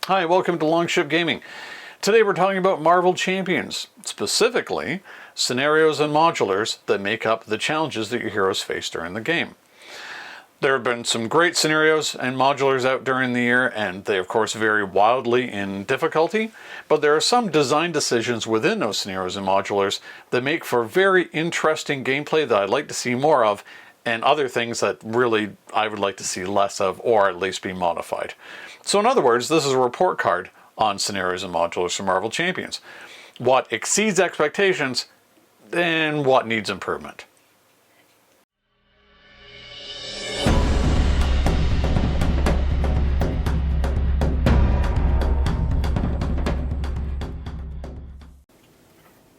Hi, welcome to Longship Gaming. Today we're talking about Marvel Champions, specifically scenarios and modulars that make up the challenges that your heroes face during the game. There have been some great scenarios and modulars out during the year, and they of course vary wildly in difficulty, but there are some design decisions within those scenarios and modulars that make for very interesting gameplay that I'd like to see more of, and other things that really I would like to see less of, or at least be modified. So in other words, this is a report card on scenarios and modulars for Marvel Champions. What exceeds expectations, and what needs improvement.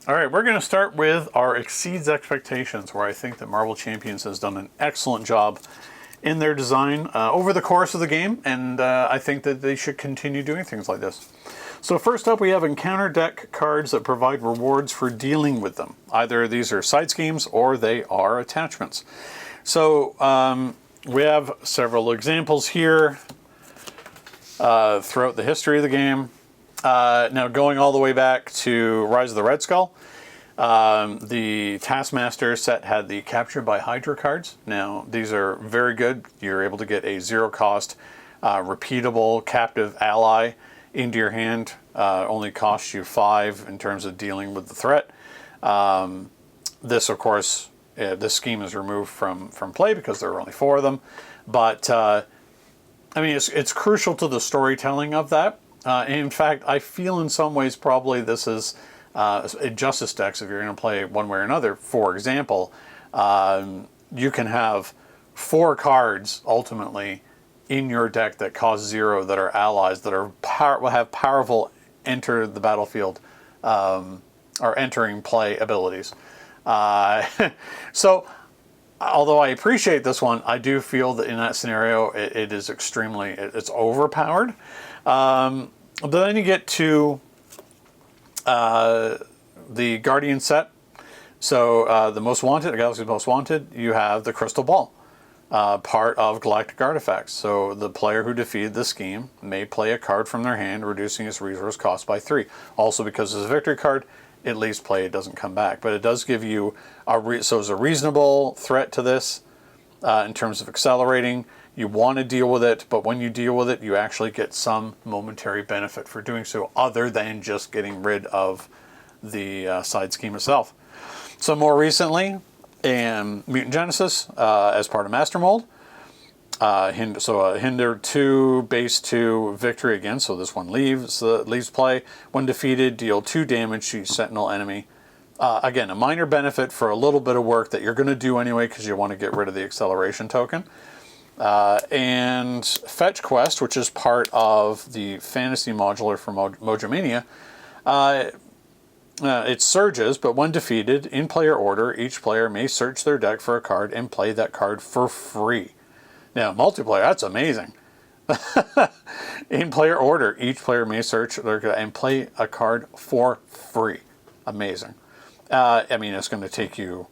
All right, we're going to start with our exceeds expectations, where I think that Marvel Champions has done an excellent job in their design over the course of the game, and I think that they should continue doing things like this. So first up, we have encounter deck cards that provide rewards for dealing with them. Either these are side schemes or they are attachments. So we have several examples here throughout the history of the game. Now going all the way back to Rise of the Red Skull, the Taskmaster set had the Captured by Hydra cards. Now these are very good. You're able to get a zero cost, repeatable captive ally into your hand. Only costs you 5 in terms of dealing with the threat. This of course, this scheme is removed from play because there are only 4 of them. But I mean, it's crucial to the storytelling of that. In fact, I feel in some ways probably this is Justice decks, if you're going to play one way or another. For example, you can have 4 cards ultimately in your deck that cost 0 that are allies that are will have powerful enter the battlefield or entering play abilities. So although I appreciate this one, I do feel that in that scenario it is extremely, it's overpowered. But then you get to the Guardian set. So the Most Wanted, Galaxy's Most Wanted, you have the Crystal Ball, part of Galactic Artifacts. So the player who defeated the scheme may play a card from their hand, reducing its resource cost by 3. Also, because it's a victory card, it leaves play, it doesn't come back. But it does give you so it's a reasonable threat to this in terms of accelerating. You want to deal with it, but when you deal with it, you actually get some momentary benefit for doing so, other than just getting rid of the side scheme itself. So more recently, in Mutant Genesis, as part of Master Mold, Hinder 2, base 2, victory again, so this one leaves play. When defeated, deal 2 damage to Sentinel enemy. Again, a minor benefit for a little bit of work that you're going to do anyway because you want to get rid of the acceleration token. And Fetch Quest, which is part of the Fantasy Modular for Mojo Mania, it surges, but when defeated, in player order, each player may search their deck for a card and play that card for free. Now, multiplayer, that's amazing. In player order, each player may search their deck and play a card for free. Amazing. I mean, it's going to take you,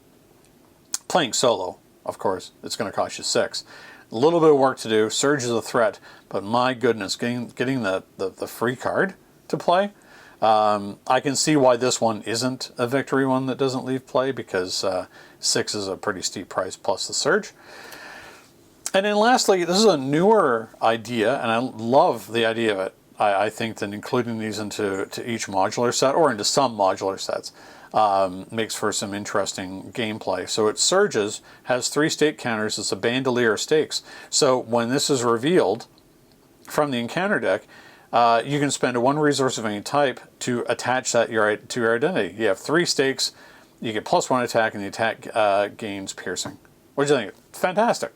playing solo, of course, it's going to cost you 6. A little bit of work to do. Surge is a threat, but my goodness, getting the free card to play. I can see why this one isn't a victory one that doesn't leave play, because 6 is a pretty steep price plus the surge. And then lastly, this is a newer idea, and I love the idea of it. I think that including these into each modular set, or into some modular sets, makes for some interesting gameplay. So it surges, has 3 stake counters. It's a bandolier of stakes. So when this is revealed from the encounter deck, you can spend 1 resource of any type to attach that to your identity. You have 3 stakes, you get +1 attack, and the attack gains piercing. What do you think? Fantastic,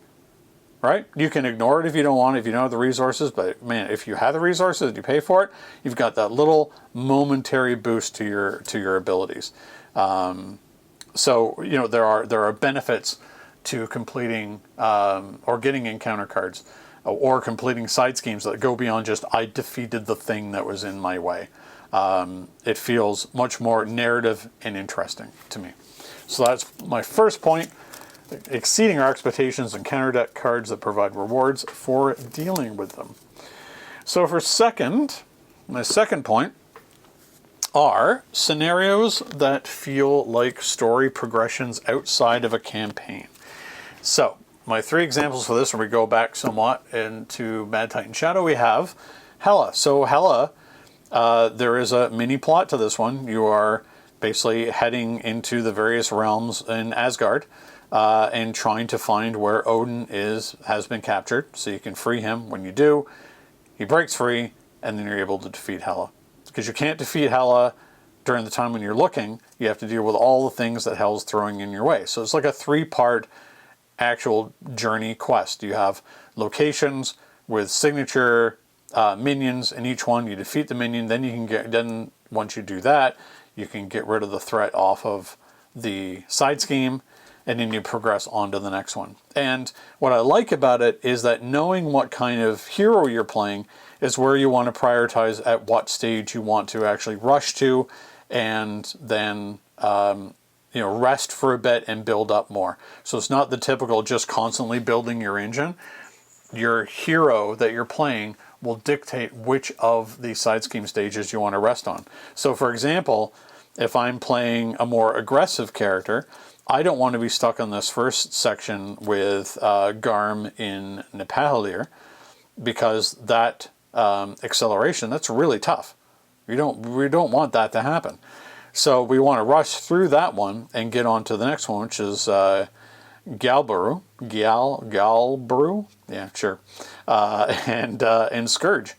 right? You can ignore it if you don't want it, if you don't have the resources, but man, if you have the resources and you pay for it, you've got that little momentary boost to your abilities. So you know there are benefits to completing or getting encounter cards, or completing side schemes that go beyond just I defeated the thing that was in my way. It feels much more narrative and interesting to me. So that's my first point. Exceeding our expectations and counter deck cards that provide rewards for dealing with them. So for second, my second point are scenarios that feel like story progressions outside of a campaign. So my 3 examples for this, when we go back somewhat into Mad Titan Shadow, we have Hela. So Hela, there is a mini plot to this one. You are basically heading into the various realms in Asgard and trying to find where Odin has been captured, so you can free him. When you do, he breaks free, and then you're able to defeat Hela. Because you can't defeat Hela during the time when you're looking. You have to deal with all the things that Hela's throwing in your way. So it's like a 3-part actual journey quest. You have locations with signature minions in each one. You defeat the minion, then you can then once you do that, you can get rid of the threat off of the side scheme, and then you progress on to the next one. And what I like about it is that knowing what kind of hero you're playing is where you want to prioritize at what stage you want to actually rush to, and then rest for a bit and build up more. So it's not the typical just constantly building your engine. Your hero that you're playing will dictate which of the side scheme stages you want to rest on. So for example, if I'm playing a more aggressive character, I don't want to be stuck on this first section with Garm in Nepahalir, because that acceleration, that's really tough. We don't want that to happen. So we want to rush through that one and get on to the next one, which is Galbaru, yeah, sure, and Scourge.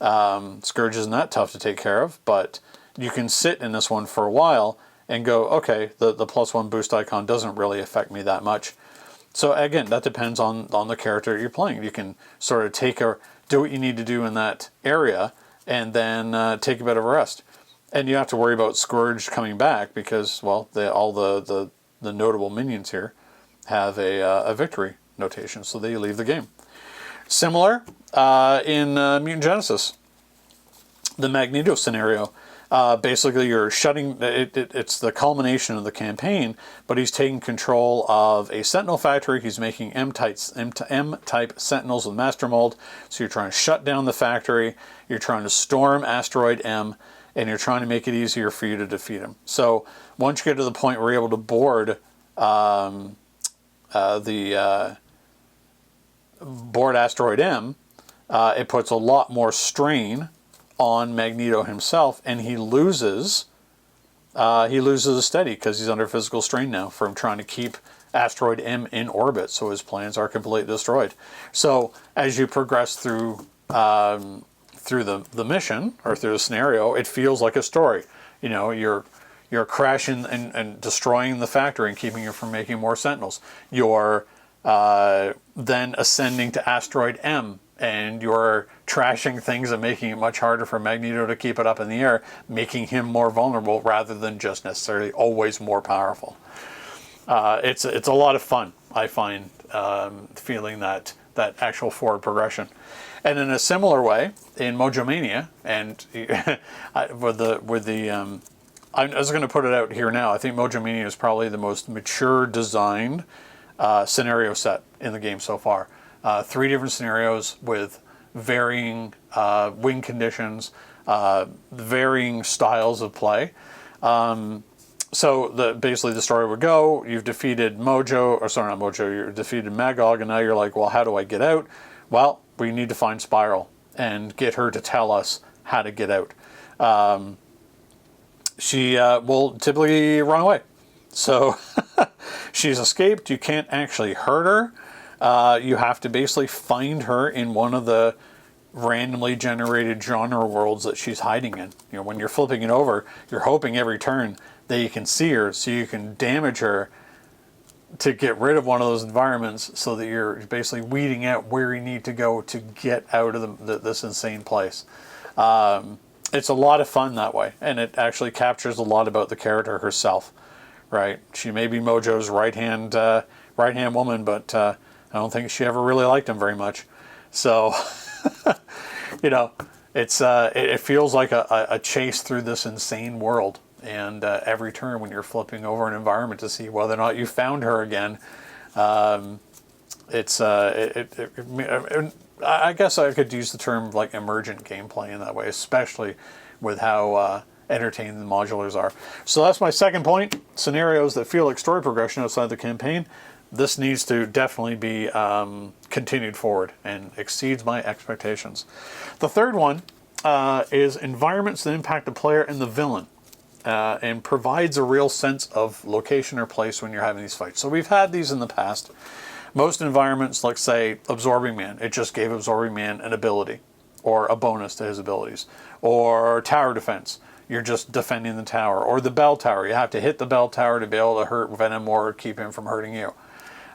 Scourge isn't that tough to take care of, but you can sit in this one for a while and go, okay, the +1 boost icon doesn't really affect me that much. So again, that depends on the character you're playing. You can sort of do what you need to do in that area, and then take a bit of a rest. And you have to worry about Scourge coming back because, well, all the notable minions here have a victory notation, so they leave the game. Similar in Mutant Genesis, the Magneto scenario. Basically, you're shutting it's the culmination of the campaign, but he's taking control of a Sentinel factory. He's making M-type Sentinels with Master Mold. So you're trying to shut down the factory. You're trying to storm Asteroid M, and you're trying to make it easier for you to defeat him. So once you get to the point where you're able to board Asteroid M, it puts a lot more strain on Magneto himself, and he loses a steady because he's under physical strain now from trying to keep Asteroid M in orbit, so his plans are completely destroyed. So as you progress through the mission or through the scenario, it feels like a story. You know, you're crashing and destroying the factory and keeping it from making more Sentinels. You're then ascending to Asteroid M, and you're trashing things and making it much harder for Magneto to keep it up in the air, making him more vulnerable rather than just necessarily always more powerful. It's a lot of fun, I find, feeling that actual forward progression. And in a similar way, in Mojo Mania, and I was going to put it out here now, I think Mojo Mania is probably the most mature designed scenario set in the game so far. 3 different scenarios with varying win conditions, varying styles of play. So basically the story would go, you've defeated you defeated Magog, and now you're like, well, how do I get out? Well, we need to find Spiral and get her to tell us how to get out. She will typically run away. So she's escaped, you can't actually hurt her. You have to basically find her in one of the randomly generated genre worlds that she's hiding in. You know, when you're flipping it over, you're hoping every turn that you can see her so you can damage her to get rid of one of those environments, so that you're basically weeding out where you need to go to get out of this insane place. It's a lot of fun that way, and it actually captures a lot about the character herself, right? She may be Mojo's right-hand woman, but I don't think she ever really liked him very much. So, you know, it feels like a chase through this insane world. And every turn when you're flipping over an environment to see whether or not you found her again, it I guess I could use the term like emergent gameplay in that way, especially with how entertaining the modulars are. So that's my second point, scenarios that feel like story progression outside the campaign. This needs to definitely be continued forward and exceeds my expectations. The third one is environments that impact the player and the villain, and provides a real sense of location or place when you're having these fights. So we've had these in the past. Most environments, like say Absorbing Man, it just gave Absorbing Man an ability or a bonus to his abilities. Or Tower Defense, you're just defending the tower. Or the Bell Tower, you have to hit the Bell Tower to be able to hurt Venom or keep him from hurting you.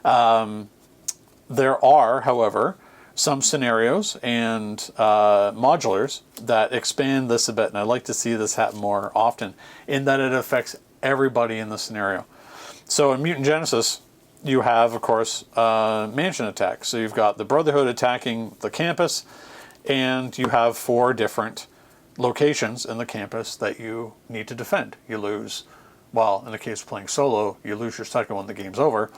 There are, however, some scenarios and modulars that expand this a bit, and I'd like to see this happen more often, in that it affects everybody in the scenario. So in Mutant Genesis, you have, of course, mansion attacks. So you've got the Brotherhood attacking the campus, and you have 4 different locations in the campus that you need to defend. You lose, well, in the case of playing solo, you lose your second one, the game's over.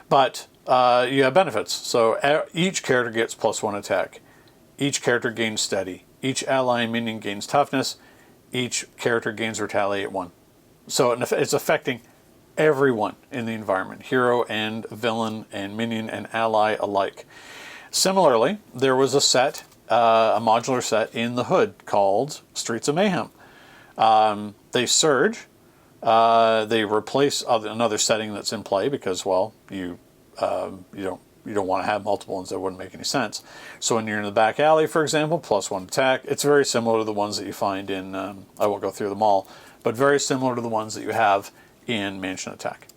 But you have benefits. So each character gets +1 attack. Each character gains steady. Each ally and minion gains toughness. Each character gains retaliate 1. So it's affecting everyone in the environment, hero and villain and minion and ally alike. Similarly, there was a set, a modular set in the hood called Streets of Mayhem. They surge. They replace another setting that's in play because, well, you don't want to have multiple ones. That wouldn't make any sense. So when you're in the back alley, for example, +1 attack. It's very similar to the ones that you find in. I won't go through them all, but very similar to the ones that you have in Mansion Attack,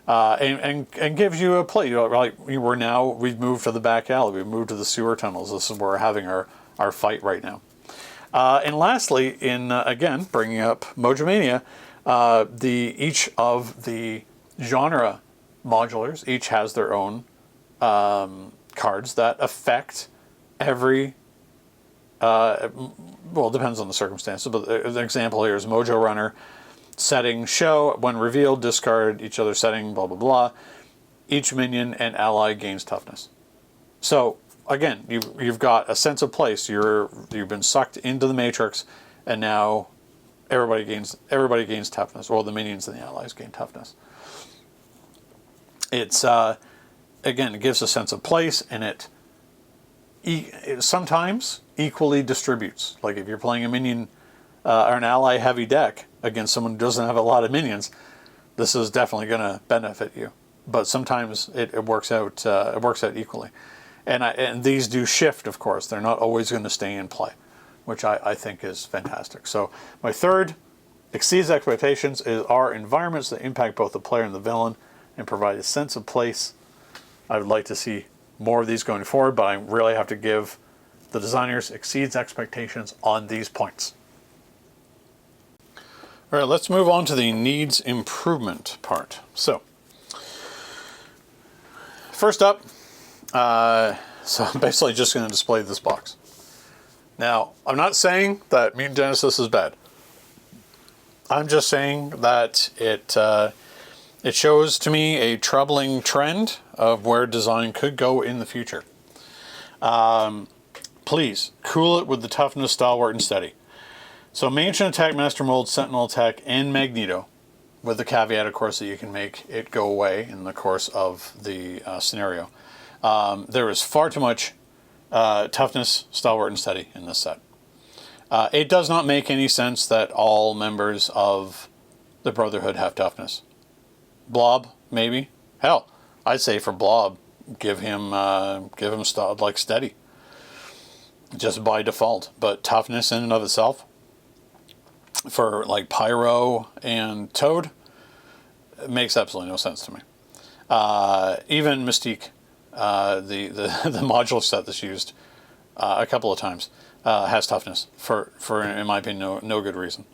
and gives you a play. Like we've moved to the back alley. We've moved to the sewer tunnels. This is where we're having our fight right now. And lastly, in again bringing up Mojo Mania, each of the genre modulars each has their own cards that affect every. Well, it depends on the circumstances, but an example here is Mojo Runner. Setting show, when revealed, discard each other's setting, blah, blah, blah. Each minion and ally gains toughness. So, again, you've got a sense of place. You've been sucked into the Matrix, and now everybody gains toughness. Well, the minions and the allies gain toughness. It's, again, it gives a sense of place, and it sometimes equally distributes. Like if you're playing a minion or an ally heavy deck against someone who doesn't have a lot of minions, this is definitely going to benefit you. But sometimes it works out. It works out equally, and these do shift. Of course, they're not always going to stay in play, which I think is fantastic. So my third exceeds expectations are environments that impact both the player and the villain and provide a sense of place. I would like to see more of these going forward, but I really have to give the designers exceeds expectations on these points. All right, let's move on to the needs improvement part. So, first up, so I'm basically just going to display this box. Now, I'm not saying that Mutant Genesis is bad. I'm just saying that it shows to me a troubling trend of where design could go in the future. Please, cool it with the toughness, stalwart, and steady. So Mansion Attack, Master Mold, Sentinel Attack, and Magneto, with the caveat, of course, that you can make it go away in the course of the scenario. There is far too much toughness, stalwart, and steady in this set. It does not make any sense that all members of the Brotherhood have toughness. Blob, maybe. Hell, I'd say for Blob, give him like steady, just by default. But toughness in and of itself, for like Pyro and Toad, it makes absolutely no sense to me. Even Mystique, the modular set that's used a couple of times, has toughness for in my opinion no good reason.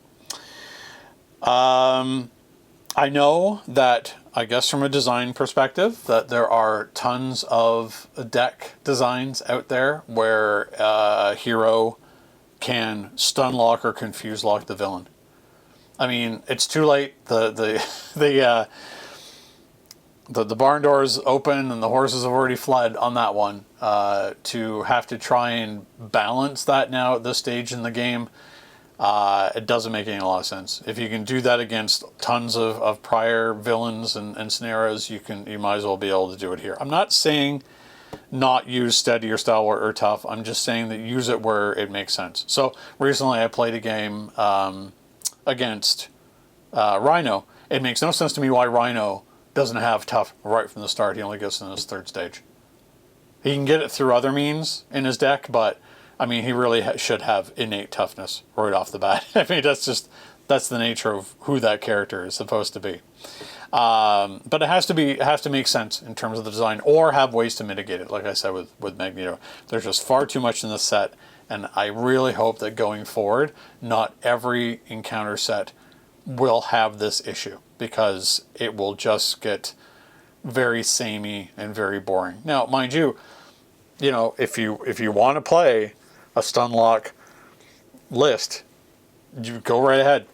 I know that, I guess from a design perspective, that there are tons of deck designs out there where a hero can stun lock or confuse lock the villain. I mean, it's too late. The the barn doors open and the horses have already fled on that one. To have to try and balance that now at this stage in the game, it doesn't make any lot of sense. If you can do that against tons of prior villains and scenarios, you might as well be able to do it here. I'm not saying not use steady or stalwart or tough. I'm just saying that use it where it makes sense. So recently I played a game against Rhino. It makes no sense to me why Rhino doesn't have tough right from the start. He only gets in his third stage. He can get it through other means in his deck, but I mean, he really should have innate toughness right off the bat. I mean, that's the nature of who that character is supposed to be. But it has to make sense in terms of the design, or have ways to mitigate it. Like I said with Magneto, there's just far too much in the set, and I really hope that going forward, not every encounter set will have this issue, because it will just get very samey and very boring. Now, mind you, if you want to play a Stunlock list, you go right ahead.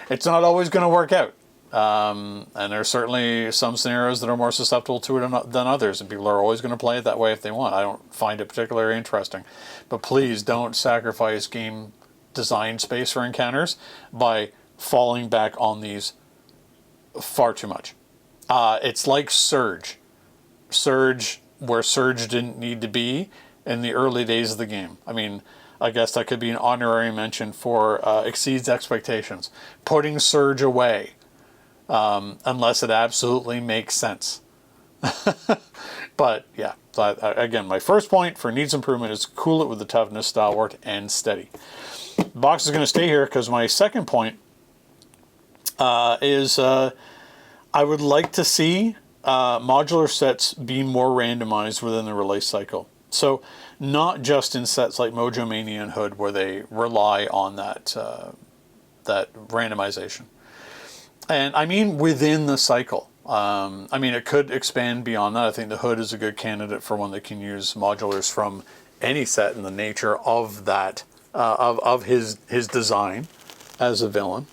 It's not always going to work out. And there's certainly some scenarios that are more susceptible to it than others, and people are always going to play it that way if they want. I don't find it particularly interesting. But please don't sacrifice game design space for encounters by falling back on these far too much. It's like Surge. Where Surge didn't need to be in the early days of the game. I mean, I guess that could be an honorary mention for exceeds expectations. Putting Surge away, unless it absolutely makes sense. But yeah, so again, my first point for needs improvement is cool it with the toughness, stalwart, and steady. The box is going to stay here because my second point is I would like to see modular sets be more randomized within the release cycle. So not just in sets like Mojo Mania and Hood, where they rely on that randomization. And I mean within the cycle. I mean, it could expand beyond that. I think the Hood is a good candidate for one that can use modulars from any set in the nature of that, of his design as a villain.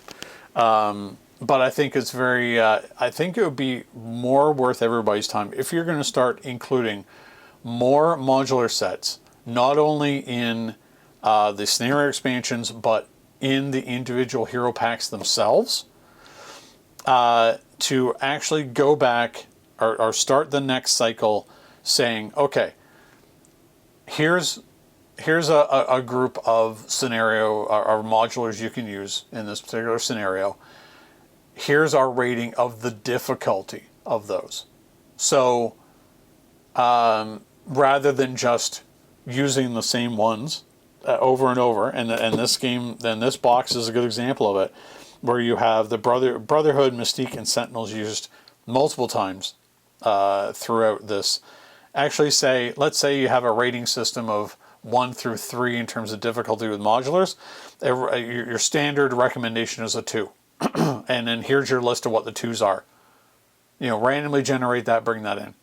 But I think it's I think it would be more worth everybody's time if you're going to start including more modular sets, not only in the scenario expansions, but in the individual hero packs themselves, to actually go back or start the next cycle saying, okay, here's a group of scenario or modulars you can use in this particular scenario. Here's our rating of the difficulty of those. So rather than just using the same ones over and over, and this box is a good example of it, where you have the Brotherhood, Mystique, and Sentinels used multiple times throughout this. Actually let's say you have a rating system of 1 through 3 in terms of difficulty with modulars. Your standard recommendation is a 2. And then here's your list of what the 2s are. Randomly generate that, bring that in.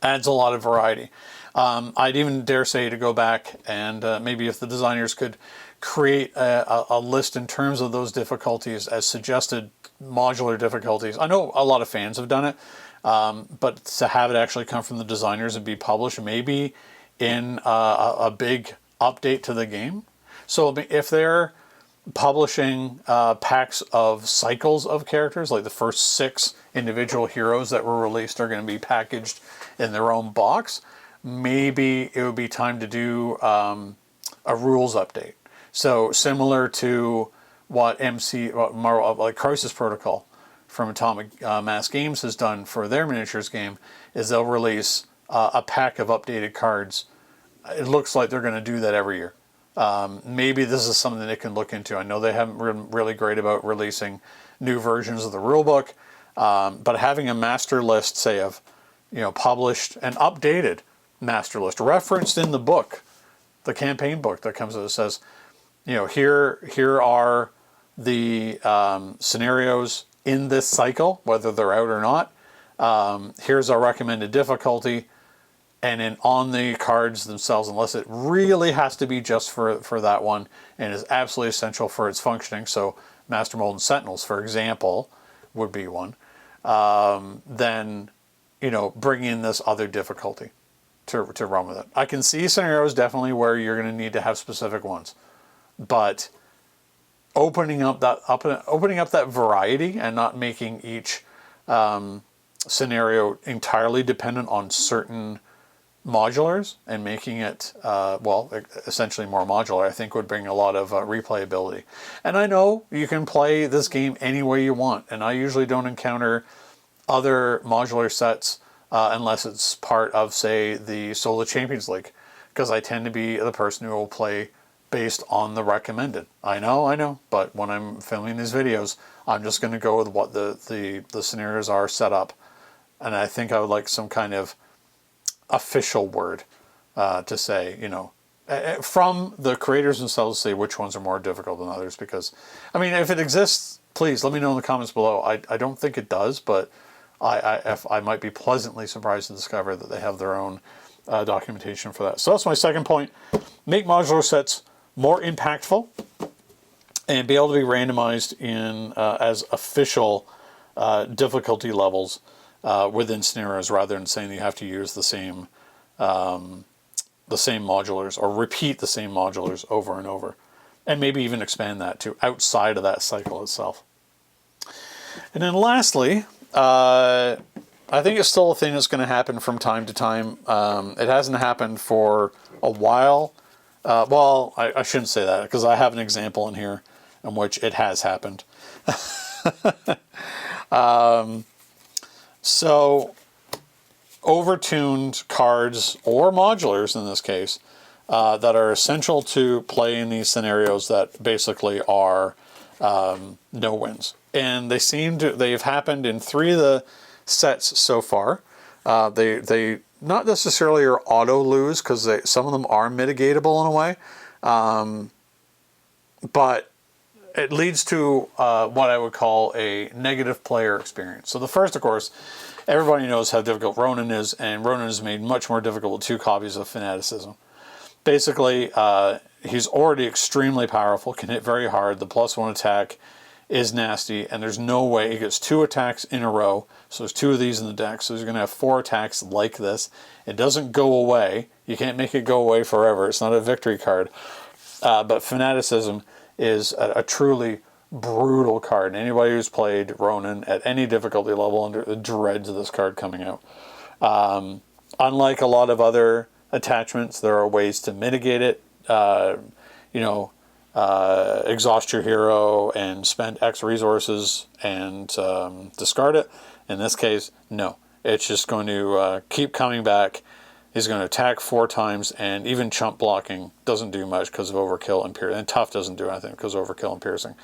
Adds a lot of variety. I'd even dare say to go back and maybe if the designers could create a list in terms of those difficulties as suggested modular difficulties. I know a lot of fans have done it, but to have it actually come from the designers and be published maybe in a big update to the game. So if they're publishing packs of cycles of characters, like the first 6 individual heroes that were released are going to be packaged in their own box, maybe it would be time to do a rules update. So similar to what Marvel, like Crisis Protocol from Atomic Mass Games has done for their miniatures game, is they'll release a pack of updated cards. It looks like they're going to do that every year. Maybe this is something they can look into. I know they haven't been really great about releasing new versions of the rulebook, but having a master list, say, of published and updated master list referenced in the book, the campaign book that comes out, that says, here are the scenarios in this cycle, whether they're out or not. Here's our recommended difficulty. And then on the cards themselves, unless it really has to be just for that one and is absolutely essential for its functioning. So Master Mold and Sentinels, for example, would be one. then, bring in this other difficulty to run with it. I can see scenarios definitely where you're going to need to have specific ones, but opening up that variety and not making each scenario entirely dependent on certain modulars and making it, essentially more modular, I think would bring a lot of replayability. And I know you can play this game any way you want, and I usually don't encounter other modular sets unless it's part of, say, the Solo Champions League, because I tend to be the person who will play based on the recommended. I know, but when I'm filming these videos, I'm just going to go with what the scenarios are set up, and I think I would like some kind of official word to say, from the creators themselves, say which ones are more difficult than others. Because, if it exists, please let me know in the comments below. I don't think it does, but I might be pleasantly surprised to discover that they have their own documentation for that. So that's my second point. Make modular sets more impactful and be able to be randomized in as official difficulty levels within scenarios, rather than saying that you have to use the same modulars or repeat the same modulars over and over, and maybe even expand that to outside of that cycle itself. And then lastly, I think it's still a thing that's going to happen from time to time. It hasn't happened for a while. I shouldn't say that, because I have an example in here in which it has happened. So, overtuned cards, or modulars in this case, that are essential to play in these scenarios that basically are no-wins. And they've happened in 3 of the sets so far. They not necessarily are auto-lose, because some of them are mitigatable in a way. But it leads to what I would call a negative player experience. So the first, of course, everybody knows how difficult Ronin is, and Ronin is made much more difficult with 2 copies of Fanaticism. Basically, he's already extremely powerful, can hit very hard. The +1 attack is nasty, and there's no way he gets 2 attacks in a row. So there's 2 of these in the deck, so he's going to have 4 attacks like this. It doesn't go away. You can't make it go away forever. It's not a victory card. But Fanaticism is a truly brutal card. And anybody who's played Ronin at any difficulty level dreads this card coming out. Unlike a lot of other attachments, there are ways to mitigate it. Exhaust your hero and spend X resources and discard it. In this case, no. It's just going to keep coming back. He's going to attack 4 times, and even chump blocking doesn't do much because of overkill and piercing. And tough doesn't do anything because of overkill and piercing.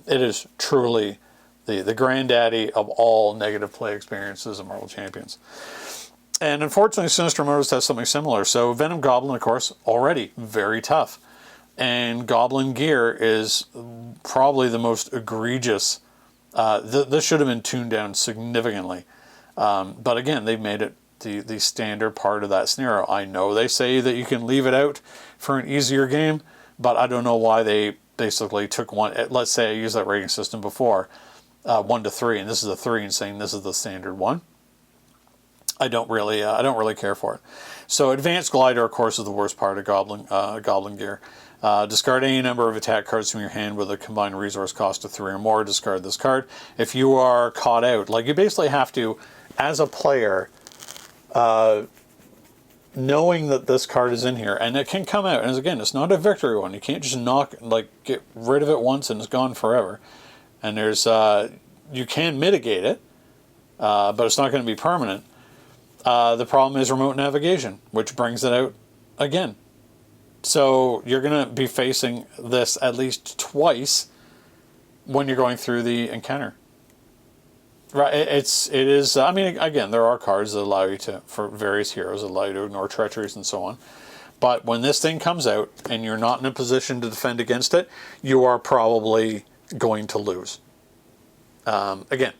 It is truly the granddaddy of all negative play experiences of Marvel Champions. And unfortunately, Sinister Motors has something similar. So Venom Goblin, of course, already very tough. And Goblin Gear is probably the most egregious. This should have been tuned down significantly. But again, they've made it the standard part of that scenario. I know they say that you can leave it out for an easier game, but I don't know why they basically took one. Let's say I used that rating system before, 1 to 3, and this is a 3, and saying this is the standard one. I don't really care for it. So Advanced Glider, of course, is the worst part of Goblin Gear. Discard any number of attack cards from your hand with a combined resource cost of 3 or more. Discard this card. If you are caught out, like, you basically have to, as a player, knowing that this card is in here, and it can come out, and again, it's not a victory one. You can't just get rid of it once and it's gone forever. And there's, you can mitigate it, but it's not going to be permanent. The problem is remote navigation, which brings it out again. So you're going to be facing this at least twice when you're going through the encounter. Right, it is. I mean, again, there are cards that allow you to, for various heroes, that allow you to ignore treacheries and so on. But when this thing comes out and you're not in a position to defend against it, you are probably going to lose. Again,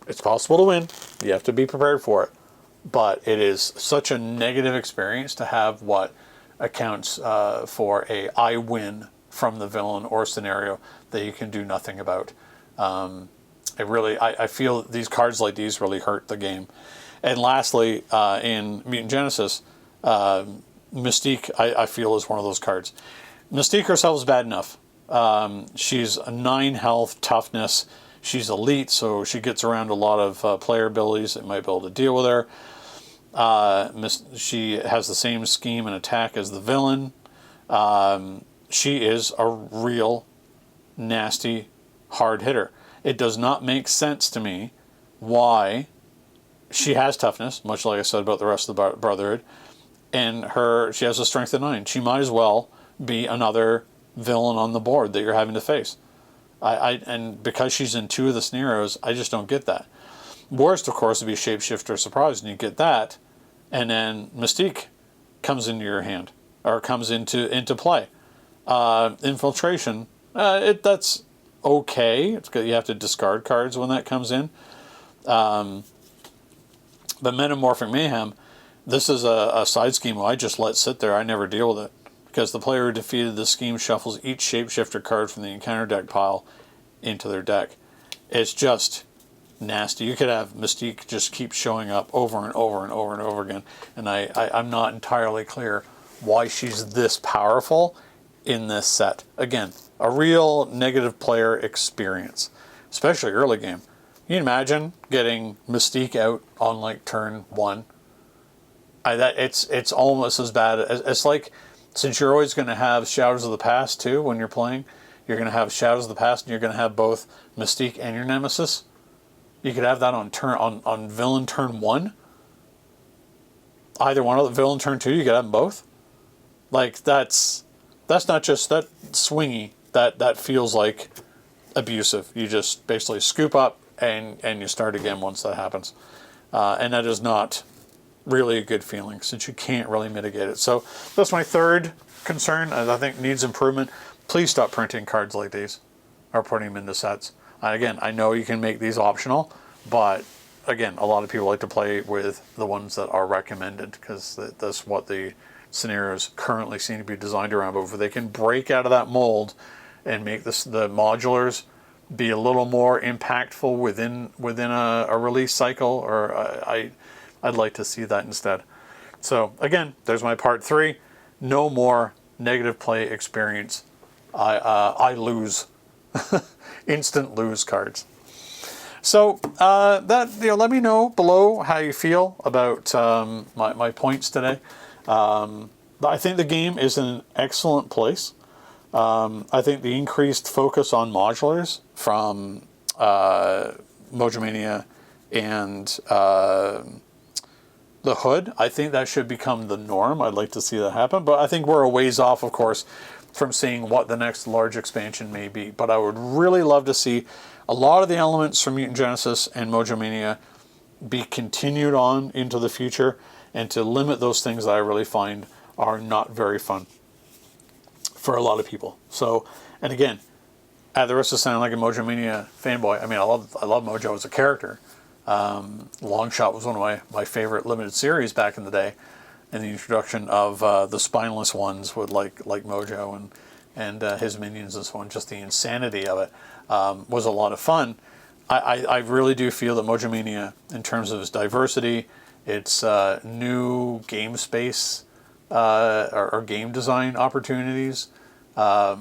it's possible to win. You have to be prepared for it. But it is such a negative experience to have what accounts for a I win from the villain or scenario that you can do nothing about. I feel these cards like these really hurt the game. And lastly, in Mutant Genesis, Mystique, I feel, is one of those cards. Mystique herself is bad enough. She's a 9 health, toughness. She's elite, so she gets around a lot of player abilities that might be able to deal with her. She has the same scheme and attack as the villain. She is a real nasty hard hitter. It does not make sense to me why she has toughness, much like I said about the rest of the Brotherhood, and she has a strength of 9. She might as well be another villain on the board that you're having to face. And because she's in 2 of the scenarios, I just don't get that. Worst, of course, would be Shapeshifter Surprise, and you get that, and then Mystique comes into your hand, or comes into play. Infiltration, that's okay. It's good. You have to discard cards when that comes in. But Metamorphic Mayhem, this is a side scheme I just let sit there. I never deal with it, because the player who defeated this scheme shuffles each Shapeshifter card from the encounter deck pile into their deck. It's just nasty. You could have Mystique just keep showing up over and over and over and over again, and I'm not entirely clear why she's this powerful in this set. Again, a real negative player experience, especially early game. Can you imagine getting Mystique out on like turn 1? It's almost as bad as, it's like, since you're always going to have Shadows of the Past too when you're playing, you're going to have Shadows of the Past and you're going to have both Mystique and your Nemesis. You could have that on villain turn 1. Either one of the villain turn 2, you could have them both. Like, that's not just that swingy. That feels like abusive. You just basically scoop up and you start again once that happens. And that is not really a good feeling, since you can't really mitigate it. So that's my third concern, and I think needs improvement. Please stop printing cards like these, or putting them into sets. Again, I know you can make these optional, but again, a lot of people like to play with the ones that are recommended, because that's what the scenarios currently seem to be designed around. But if they can break out of that mold and make the modulars be a little more impactful within a release cycle, or I'd like to see that instead. So again, there's my part 3. No more negative play experience. I lose. Instant lose cards. So let me know below how you feel about my points today. I think the game is in an excellent place. I think the increased focus on modulars from Mojomania and the Hood, I think that should become the norm. I'd like to see that happen, but I think we're a ways off, of course, from seeing what the next large expansion may be. But I would really love to see a lot of the elements from Mutant Genesis and Mojomania be continued on into the future, and to limit those things that I really find are not very fun for a lot of people. So, and again, at the risk of sounding like a Mojomania fanboy, I mean, I love Mojo as a character. Longshot was one of my favorite limited series back in the day, and the introduction of the spineless ones with like Mojo and his minions and so on, just the insanity of it was a lot of fun. I really do feel that Mojomania, in terms of its diversity, its new game space or game design opportunities, are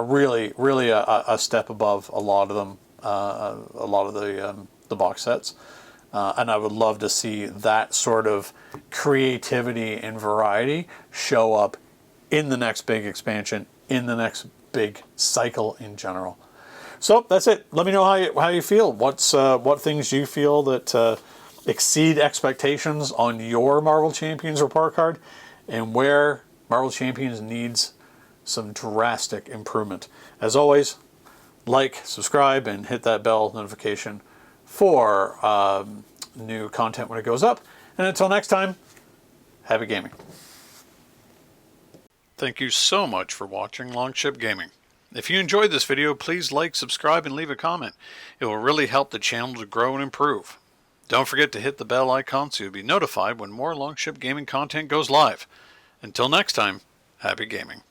really a step above a lot of them, a lot of the box sets. And I would love to see that sort of creativity and variety show up in the next big expansion, in the next big cycle in general. So that's it. Let me know how you feel. What things you feel that exceed expectations on your Marvel Champions report card, and where Marvel Champions needs some drastic improvement. As always, like, subscribe, and hit that bell notification for new content when it goes up. And until next time, happy gaming. Thank you so much for watching Longship Gaming. If you enjoyed this video, please like, subscribe, and leave a comment. It will really help the channel to grow and improve. Don't forget to hit the bell icon so you'll be notified when more Longship Gaming content goes live. Until next time, happy gaming.